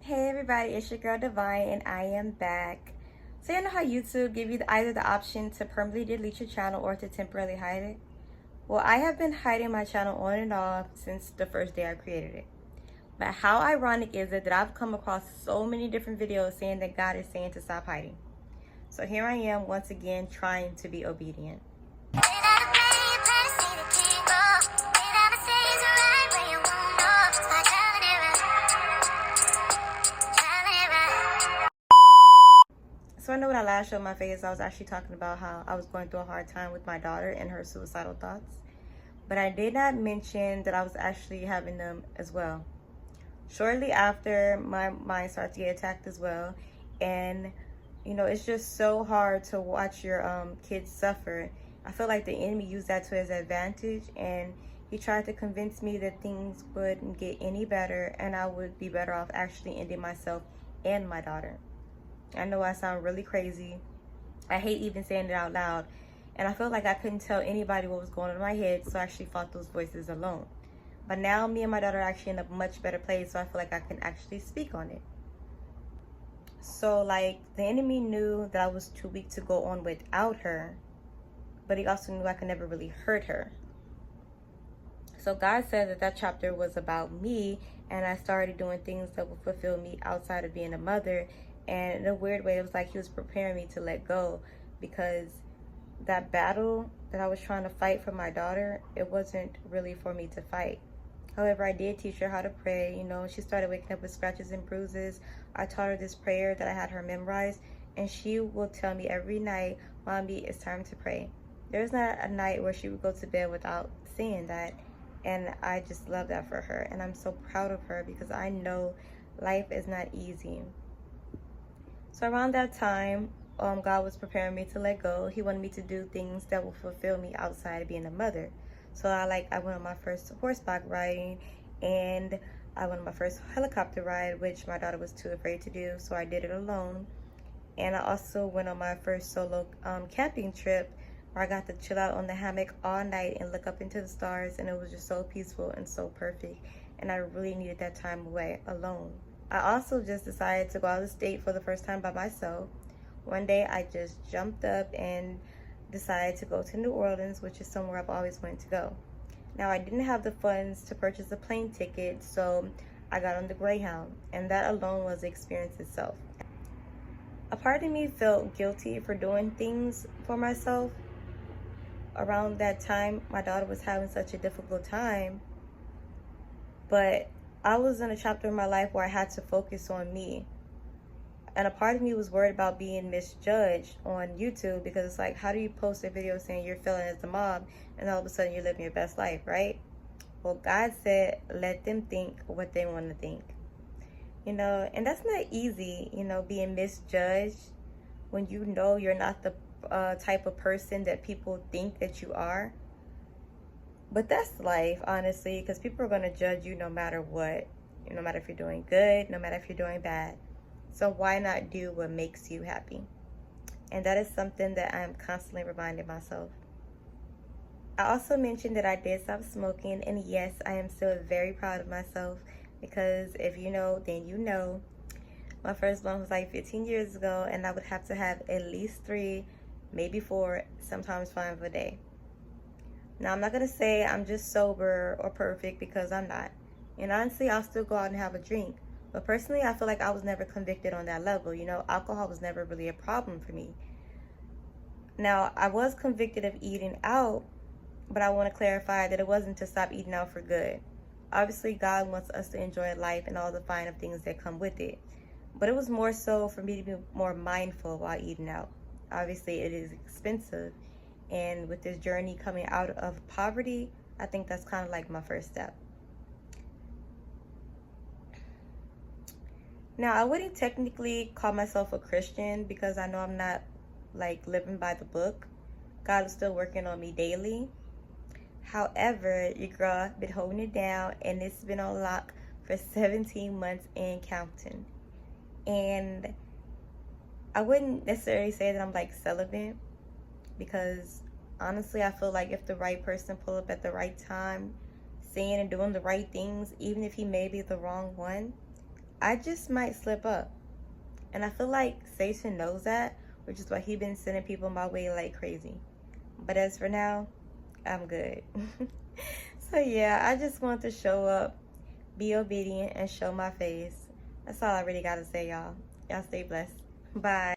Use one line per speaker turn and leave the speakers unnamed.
Hey everybody, it's your girl Divine and I am back. So you know how YouTube give you either the option to permanently delete your channel or to temporarily hide it? Well, I have been hiding my channel on and off since the first day I created it. But how ironic is it that I've come across so many different videos saying that God is saying to stop hiding? So here I am once again trying to be obedient. So I know when I last showed my face, I was actually talking about how I was going through a hard time with my daughter and her suicidal thoughts. But I did not mention that I was actually having them as well. Shortly after, my mind started to get attacked as well. And, it's just so hard to watch your kids suffer. I feel like the enemy used that to his advantage. And he tried to convince me that things wouldn't get any better and I would be better off actually ending myself and my daughter. I know I sound really crazy. I hate even saying it out loud. And I felt like I couldn't tell anybody what was going on in my head, so I actually fought those voices alone. But now me and my daughter are actually in a much better place, so I feel like I can actually speak on it. So like the enemy knew that I was too weak to go on without her, but he also knew I could never really hurt her. So God said that chapter was about me, and I started doing things that would fulfill me outside of being a mother. And in a weird way, it was like he was preparing me to let go, because that battle that I was trying to fight for my daughter, it wasn't really for me to fight. However, I did teach her how to pray. She started waking up with scratches and bruises. I taught her this prayer that I had her memorize, and she will tell me every night, "Mommy, it's time to pray." There's not a night where she would go to bed without saying that, and I just love that for her. And I'm so proud of her because I know life is not easy. So around that time, God was preparing me to let go. He wanted me to do things that will fulfill me outside of being a mother. So I went on my first horseback riding, and I went on my first helicopter ride, which my daughter was too afraid to do, so I did it alone. And I also went on my first solo camping trip, where I got to chill out on the hammock all night and look up into the stars, and it was just so peaceful and so perfect. And I really needed that time away alone. I also just decided to go out of the state for the first time by myself. One day I just jumped up and decided to go to New Orleans, which is somewhere I've always wanted to go. Now, I didn't have the funds to purchase a plane ticket, so I got on the Greyhound, and that alone was the experience itself. A part of me felt guilty for doing things for myself. Around that time, my daughter was having such a difficult time, but I was in a chapter in my life where I had to focus on me. And a part of me was worried about being misjudged on YouTube, because it's like, how do you post a video saying you're failing as a mom and all of a sudden you're living your best life, right? Well, God said, let them think what they want to think. And that's not easy, being misjudged when you're not the type of person that people think that you are. But that's life, honestly, because people are going to judge you no matter what. No matter if you're doing good, no matter if you're doing bad. So why not do what makes you happy? And that is something that I'm constantly reminding myself. I also mentioned that I did stop smoking, and yes, I am still very proud of myself, because if you know, then you know. My first one was like 15 years ago, and I would have to have at least 3, maybe 4, sometimes 5 a day. Now, I'm not going to say I'm just sober or perfect, because I'm not. And honestly, I'll still go out and have a drink. But personally, I feel like I was never convicted on that level. Alcohol was never really a problem for me. Now, I was convicted of eating out, but I want to clarify that it wasn't to stop eating out for good. Obviously, God wants us to enjoy life and all the fine of things that come with it. But it was more so for me to be more mindful while eating out. Obviously, it is expensive. And with this journey coming out of poverty, I think that's kind of like my first step. Now, I wouldn't technically call myself a Christian, because I know I'm not living by the book. God is still working on me daily. However, your girl been holding it down, and it's been on lock for 17 months and counting. And I wouldn't necessarily say that I'm celibate, because honestly, I feel like if the right person pull up at the right time, saying and doing the right things, even if he may be the wrong one, I just might slip up. And I feel like Satan knows that, which is why he's been sending people my way like crazy. But as for now, I'm good. So yeah, I just want to show up, be obedient, and show my face. That's all I really gotta say, y'all. Y'all stay blessed. Bye.